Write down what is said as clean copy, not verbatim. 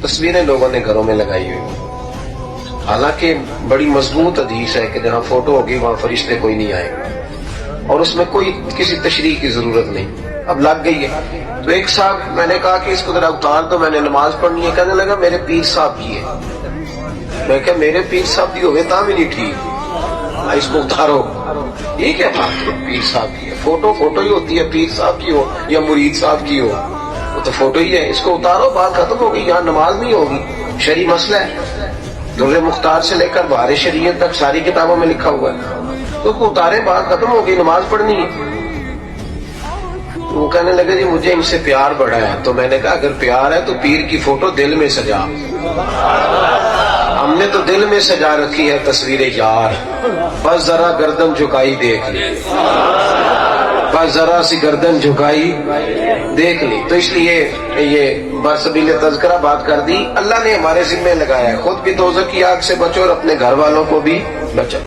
تصویریں لوگوں نے گھروں میں لگائی ہوئی. حالانکہ بڑی مضبوط حدیث ہے کہ جہاں فوٹو ہوگی وہاں فرشتے کوئی نہیں آئے گا، اور اس میں کوئی کسی تشریح کی ضرورت نہیں. اب لگ گئی ہے. تو ایک صاحب، میں نے کہا کہ اس کو ذرا اتار دو، میں نے نماز پڑھنی ہے. کہنے لگا میرے پیر صاحب کی ہے. میں کہا میرے پیر صاحب کی ہوگی تا بھی نہیں ٹھیک، اس کو اتارو. یہ کیا بات ہے؟ پیر صاحب کی ہے. فوٹو ہی ہوتی ہے، پیر صاحب کی ہو یا مرید صاحب کی ہو، وہ تو فوٹو ہی ہے. اس کو اتارو، بات ختم ہو گئی. یہاں نماز نہیں ہوگی، شرعی مسئلہ ہے. در مختار سے لے کر بہار شریعت تک ساری کتابوں میں لکھا ہوا ہے. تو اس کو اتارے، بات ختم ہو گئی، نماز پڑھنی ہے. وہ کہنے لگے جی مجھے ان سے پیار بڑا ہے. تو میں نے کہا اگر پیار ہے تو پیر کی فوٹو دل میں سجا. ہم نے تو دل میں سجا رکھی ہے تصویر یار. بس ذرا گردن جھکائی دیکھ لی، بس ذرا سی گردن جھکائی دیکھ لی. تو اس لیے یہ برسبیل تذکرہ بات کر دی. اللہ نے ہمارے ذمہ لگایا ہے، خود بھی دوزخ کی آگ سے بچو اور اپنے گھر والوں کو بھی بچو.